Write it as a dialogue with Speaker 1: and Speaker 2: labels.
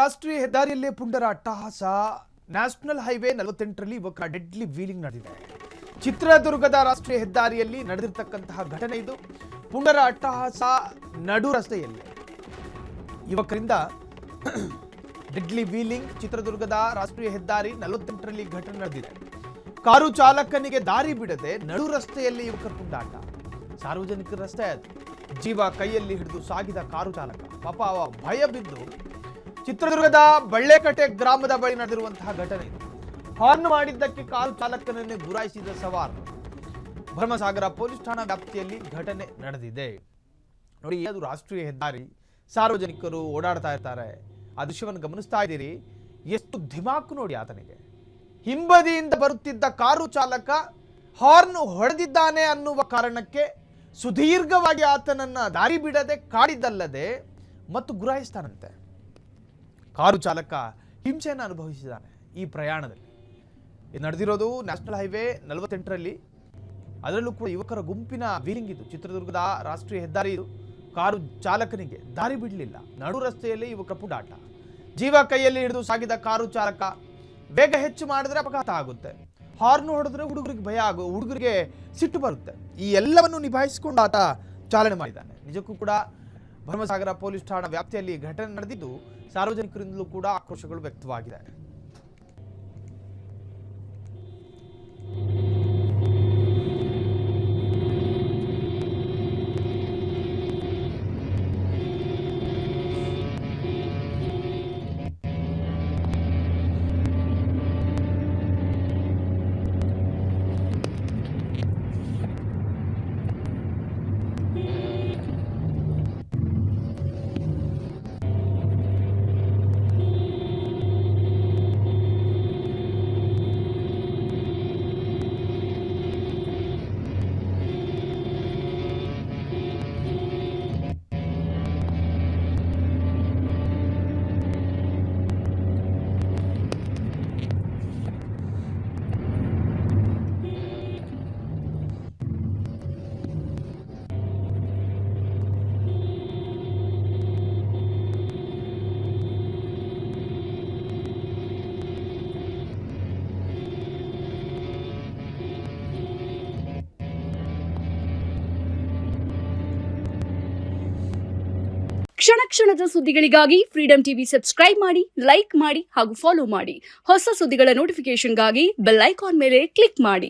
Speaker 1: ರಾಷ್ಟ್ರೀಯ ಹೆದ್ದಾರಿಯಲ್ಲಿ ಪುಂಡರ ಅಟ್ಟಹಾಸ. National highway 48ರಲ್ಲಿ ಯುವಕರ ಡೆಡ್ಲಿ ವೀಲಿಂಗ್ ನಡೆದಿದೆ. ಚಿತ್ರದುರ್ಗದ ರಾಷ್ಟ್ರೀಯ ಹೆದ್ದಾರಿಯಲ್ಲಿ ನಡೆದಿರತಕ್ಕಂತಹ ಘಟನೆ ಇದು. ಪುಂಡರ ಅಟ್ಟಹಾಸ ನಡು ರಸ್ತೆಯಲ್ಲಿ ಯುವಕರಿಂದ ಡೆಡ್ಲಿ ವೀಲಿಂಗ್. ಚಿತ್ರದುರ್ಗದ ರಾಷ್ಟ್ರೀಯ ಹೆದ್ದಾರಿ 48ರಲ್ಲಿ ಘಟನೆ ನಡೆದಿದೆ. ಕಾರು ಚಾಲಕನಿಗೆ ದಾರಿ ಬಿಡದೆ ನಡು ರಸ್ತೆಯಲ್ಲಿ ಯುವಕರ ಪುಂಡಾಟ. ಸಾರ್ವಜನಿಕರ ರಸ್ತೆ ಅದು. ಜೀವ ಕೈಯಲ್ಲಿ ಹಿಡಿದು ಸಾಗಿದ ಕಾರು ಚಾಲಕ ಪಾಪ ಭಯ ಬಿದ್ದು ಚಿತ್ರದುರ್ಗದ ಬಳ್ಳೆಕಟ್ಟೆ ಗ್ರಾಮದ ಬಳಿ ನಡೆದಿರುವಂತಹ ಘಟನೆ ಇದು. ಹಾರ್ನ್ ಮಾಡಿದ್ದಕ್ಕೆ ಕಾರು ಚಾಲಕನನ್ನೇ ಗುರಾಯಿಸಿದ ಸವಾರರು. ಭರಮಸಾಗರ ಪೊಲೀಸ್ ಠಾಣಾ ವ್ಯಾಪ್ತಿಯಲ್ಲಿ ಘಟನೆ ನಡೆದಿದೆ. ನೋಡಿ, ಅದು ರಾಷ್ಟ್ರೀಯ ಹೆದ್ದಾರಿ, ಸಾರ್ವಜನಿಕರು ಓಡಾಡ್ತಾ ಇರ್ತಾರೆ. ಆ ದೃಶ್ಯವನ್ನು ಗಮನಿಸ್ತಾ ಇದ್ದೀರಿ. ಎಷ್ಟು ಧಿಮಾಕು ನೋಡಿ ಆತನಿಗೆ. ಹಿಂಬದಿಯಿಂದ ಬರುತ್ತಿದ್ದ ಕಾರು ಚಾಲಕ ಹಾರ್ನ್ ಹೊಡೆದಿದ್ದಾನೆ ಅನ್ನುವ ಕಾರಣಕ್ಕೆ ಸುದೀರ್ಘವಾಗಿ ಆತನನ್ನ ದಾರಿ ಬಿಡದೆ ಕಾಡಿದ್ದಲ್ಲದೆ ಮತ್ತು ಗುರಾಯಿಸ್ತಾನಂತೆ. ಕಾರು ಚಾಲಕ ಹಿಂಸೆಯನ್ನು ಅನುಭವಿಸಿದ್ದಾನೆ ಈ ಪ್ರಯಾಣದಲ್ಲಿ. ಇದು ನಡೆದಿರೋದು ನ್ಯಾಷನಲ್ ಹೈವೇ 48ರಲ್ಲಿ. ಅದರಲ್ಲೂ ಕೂಡ ಯುವಕರ ಗುಂಪಿನ ವೀಲಿಂಗ್ ಇದು. ಚಿತ್ರದುರ್ಗದ ರಾಷ್ಟ್ರೀಯ ಹೆದ್ದಾರಿ ಇದು. ಕಾರು ಚಾಲಕನಿಗೆ ದಾರಿ ಬಿಡಲಿಲ್ಲ. ನಡು ರಸ್ತೆಯಲ್ಲಿ ಯುವಕರ ಪುಂಡಾಟ. ಜೀವ ಕೈಯಲ್ಲಿ ಹಿಡಿದು ಸಾಗಿದ ಕಾರು ಚಾಲಕ ಬೇಗ ಹೆಚ್ಚು ಮಾಡಿದ್ರೆ ಅಪಘಾತ ಆಗುತ್ತೆ. ಹಾರ್ನ್ ಹೊಡೆದ್ರೆ ಹುಡುಗರಿಗೆ ಭಯ ಹುಡುಗರಿಗೆ ಸಿಟ್ಟು ಬರುತ್ತೆ. ಈ ಎಲ್ಲವನ್ನು ನಿಭಾಯಿಸಿಕೊಂಡು ಆತ ಚಾಲನೆ ಮಾಡಿದ್ದಾನೆ. ನಿಜಕ್ಕೂ ಕೂಡ ಭರಮಸಾಗರ ಪೊಲೀಸ್ ಠಾಣಾ ವ್ಯಾಪ್ತಿಯಲ್ಲಿ ಘಟನೆ ನಡೆದಿದ್ದು ಸಾರ್ವಜನಿಕರಿಂದಲೂ ಕೂಡ ಆಕ್ರೋಶಗಳು ವ್ಯಕ್ತವಾಗಿದೆ.
Speaker 2: ಕ್ಷಣ ಕ್ಷಣದ ಸುದ್ದಿಗಳಿಗಾಗಿ ಫ್ರೀಡಂ ಟಿವಿ ಸಬ್ಸ್ಕ್ರೈಬ್ ಮಾಡಿ, ಲೈಕ್ ಮಾಡಿ ಹಾಗೂ ಫಾಲೋ ಮಾಡಿ. ಹೊಸ ಸುದ್ದಿಗಳ ನೋಟಿಫಿಕೇಶನ್ಗಾಗಿ ಬೆಲ್ ಐಕಾನ್ ಮೇಲೆ ಕ್ಲಿಕ್ ಮಾಡಿ.